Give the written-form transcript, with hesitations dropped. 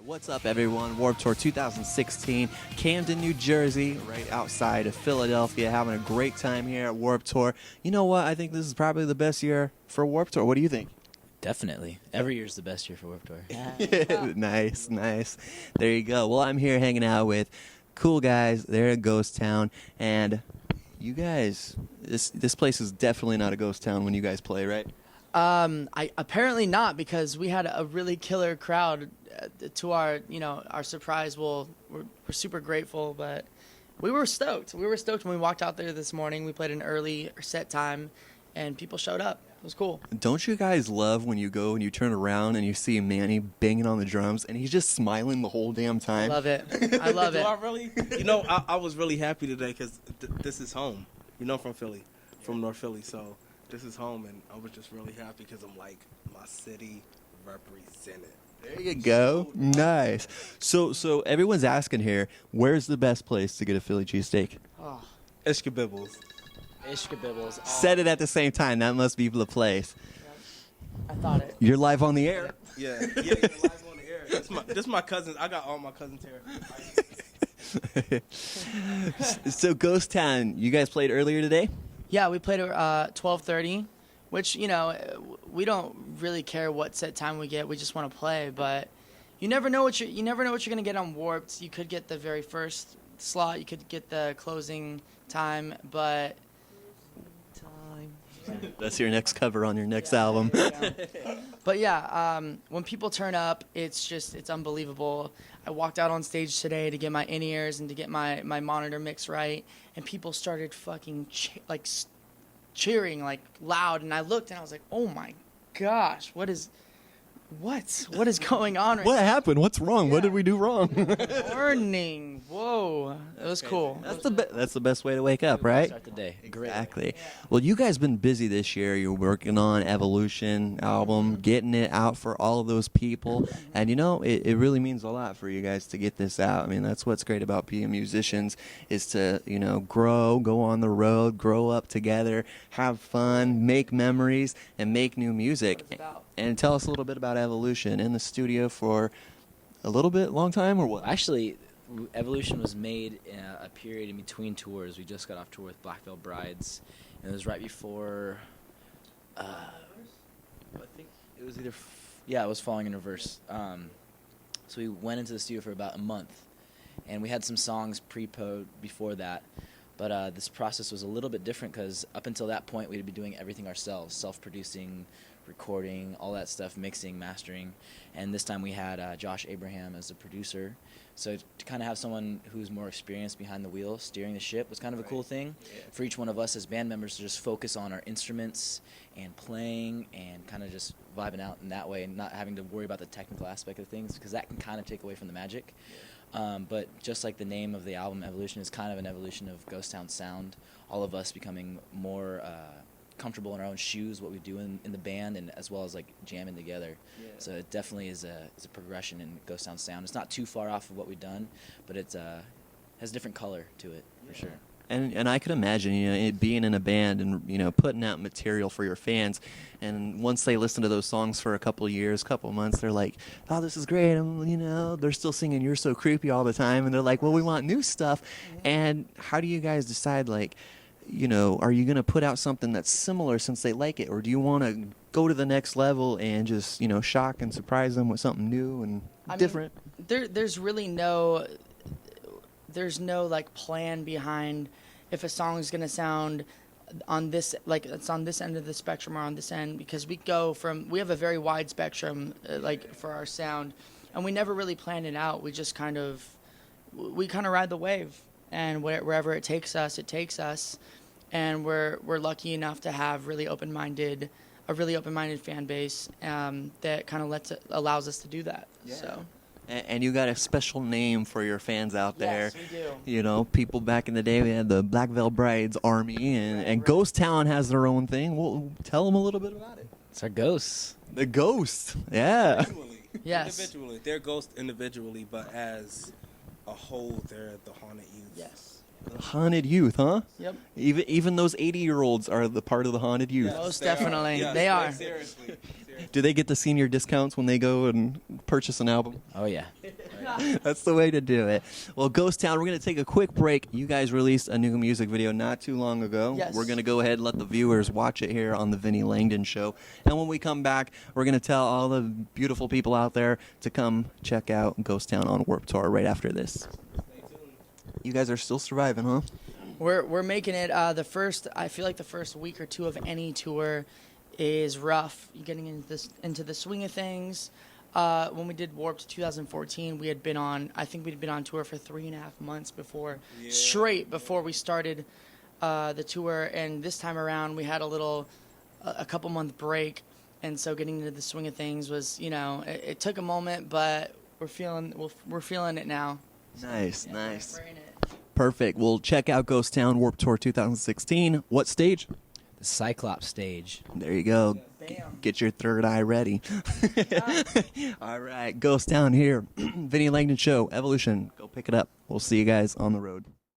What's up, everyone? Warped Tour 2016, Camden, New Jersey, right outside of Philadelphia. Having a great time here at Warped Tour. You know what? I think this is probably the best year for Warped Tour. What do you think? Definitely. Every year's the best year for Warped Tour. Nice, nice. There you go. Well, I'm here hanging out with cool guys. They're at Ghost Town, and you guys, this place is definitely not a ghost town when you guys play, right? I apparently not, because we had a really killer crowd to our surprise. Well, we're super grateful, but we were stoked. We were stoked when we walked out there this morning. We played an early set time, and people showed up. It was cool. Don't you guys love when you go and you turn around and you see Manny banging on the drums and he's just smiling the whole damn time? I love it. I love it. I really? I was really happy today because this is home. From Philly, from North Philly, so this is home, and I was just really happy because I'm like, my city represented. There you go. Nice. So everyone's asking here, where's the best place to get a Philly cheesesteak? Oh, Ishkabibbles. Ishkabibbles. Said it at the same time. That must be the place. I thought it. You're live on the air. Yeah, you're live on the air. This my cousins. I got all my cousins here. So Ghost Town, you guys played earlier today? Yeah, we played at 12:30, which we don't really care what set time we get. We just want to play, but you never know what you're gonna get on Warped. You could get the very first slot, you could get the closing time, but That's your next cover on your next album. But yeah, when people turn up, it's unbelievable. I walked out on stage today to get my in-ears and to get my monitor mix right, and people started fucking cheering like loud, and I looked and I was like, oh my gosh, what is going on right What happened? What's wrong? What did we do wrong? Morning. Whoa. It was cool. That's the best way to wake up, right? Start the day. Exactly. Well, you guys been busy this year. You're working on Evolution album, getting it out for all of those people. And, it really means a lot for you guys to get this out. I mean, that's what's great about being musicians is to, grow, go on the road, grow up together, have fun, make memories, and make new music. And tell us a little bit about Evolution. In the studio for a long time, or what? Actually, Evolution was made in a period in between tours. We just got off tour with Black Veil Brides, and it was right before, I think it was it was Falling in Reverse. So we went into the studio for about a month, and we had some songs pre-poed before that. But this process was a little bit different because up until that point, we'd be doing everything ourselves, self-producing, recording, all that stuff, mixing, mastering. And this time we had Josh Abraham as a producer. So to kind of have someone who's more experienced behind the wheel steering the ship was kind of a cool thing for each one of us as band members to just focus on our instruments and playing and kind of just vibing out in that way and not having to worry about the technical aspect of things, because that can kind of take away from the magic. But just like the name of the album, Evolution, is kind of an evolution of Ghost Town sound. All of us becoming more comfortable in our own shoes, what we do in the band, and as well as like jamming together. So it definitely is a progression in Ghost Town sound. It's not too far off of what we've done, but it has a different color to it for sure. And I could imagine, it being in a band and, putting out material for your fans. And once they listen to those songs for a couple of years, couple of months, they're like, oh, this is great. They're still singing You're So Creepy all the time. And they're like, well, we want new stuff. And how do you guys decide, are you going to put out something that's similar since they like it? Or do you want to go to the next level and just, shock and surprise them with something new and different? There's really no plan behind if a song is going to sound on this, it's on this end of the spectrum or on this end, because we have a very wide spectrum for our sound, and we never really plan it out. We just kind of ride the wave, and wherever it takes us, and we're lucky enough to have a really open-minded fan base that kind of allows us to do that. Yeah. So. And you got a special name for your fans out there. Yes, we do. People back in the day, we had the Black Veil Brides Army, and Ghost Town has their own thing. Well, tell them a little bit about it. It's our ghosts. The ghost, yeah. Yes. Individually. They're ghosts individually, but as a whole, they're the haunted youth. Yes. Haunted youth, huh? Yep. Even those 80-year-olds are the part of the haunted youth. Most definitely. They are. Seriously. Do they get the senior discounts when they go and purchase an album? Oh yeah. That's the way to do it. Well, Ghost Town, we're going to take a quick break. You guys released a new music video not too long ago. Yes. We're going to go ahead and let the viewers watch it here on the Vinnie Langdon Show. And when we come back, we're going to tell all the beautiful people out there to come check out Ghost Town on Warped Tour right after this. You guys are still surviving, huh? We're making it. I feel like the first week or two of any tour is rough. You're getting into the swing of things. When we did Warped 2014, we'd been on tour for 3.5 months straight before we started the tour. And this time around, we had a couple month break. And so getting into the swing of things was, it took a moment, but we're feeling it now. Nice, Yeah, nice. we're in it. Perfect. We'll check out Ghost Town Warped Tour 2016. What stage? The Cyclops stage. There you go. Bam. Get your third eye ready. All right, Ghost Town here. Vinnie Langdon Show, Evolution. Go pick it up. We'll see you guys on the road.